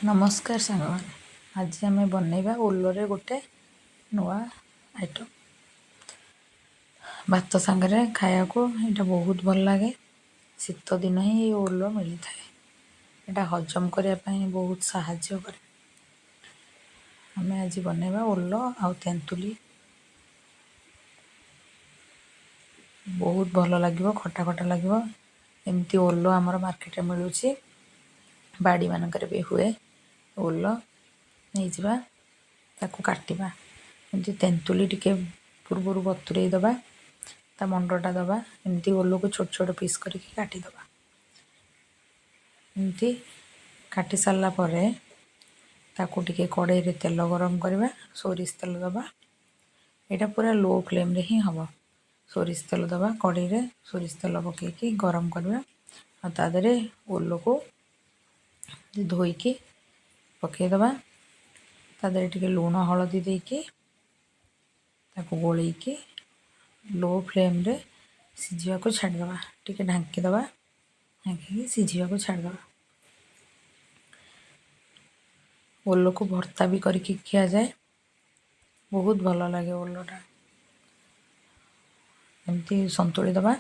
नमस्कार साଙ୍ଗमाने आज आम बनइबा ओलोरे गोटे नुआ आइटम भात सांगरे खाया को यहाँ बहुत भल लगे। शीत दिन ही ये ओलो मिली थाए यहाँ हजम करने बहुत साहाय्य करे। आम आज बनइबा ओलो आउ तेंतुली बहुत भल लगे खटा खटा लगे। एमती ओलो आमर मार्केट में मिलूँ बाड़ी मानक भी हुए ओलो नहीं जावा ताकू काटिबा एमती तेंतुली टिके पूर्वर बतुरे दबा ता मंडटा दबा एमती ओलो को छोट छोट पीस करके काटी दबा। एमती काटी सारला परे ताकू टिके कड़ाई रे तेल गरम करवा सोरिष तेल दबा। एटा पूरा लो फ्लेम रे ही हबो। सोरिष तेल दबा कड़ाई रे सोरिष तेल पकेकी गरम करवा आ ता देरे ओलो को धोईकी पकेदबा ता देरे टिके लूण हलदी देकी ताकू गोलेकी लो फ्लेम रे सिझिया को छाड़दबा। टिके ढांकी दबा ढांकी सिझिया को छाड़दबा। ओलो को भर्ता भी करके खिया जाए बहुत भल लगे। ओलोटा एमती संतुली दबा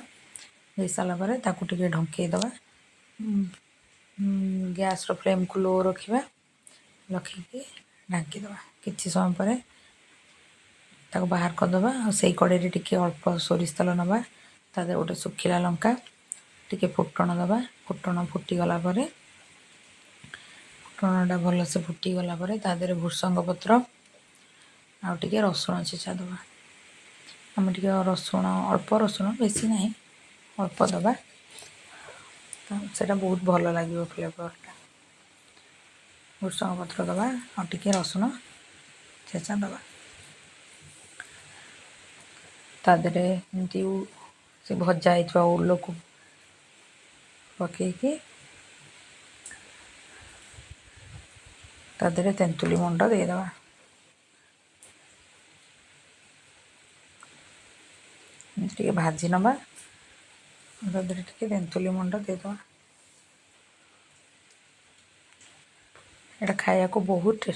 दे सारा पर ताकू टिके ढंके दबा। गैस रो फ्लेम को लो रखिबा रखिकी ढांकी दबा किछि समय पर ताको बाहर कर दबा। से कड़े रे टिके अल्प सोरिष तेल नबा तादे गोटे सुखिला लंका टिके फुटण दबा। फुटण फुटी गला परे फुटणटा भल से फुटी गला परे तादे भृसंग पत्र आउ टिके रसुण छेचा दबा। आम टिके रसुण अल्प रसुण बेसी नहीं अल्प दबा सेटा बहुत भल लगे फ्लेवरटा। भृसंग पत्र दबा आउ टिके रसुण छेचा दबा तादरे एमती से भजा होइथवा ओलो को पकेकी तादरे तेंतुली मंड दे दबा। टिके भाजी नबा तादरे टिके तेंतुली मंड दे दबा। एटा खाया को बहुत टेस्ट।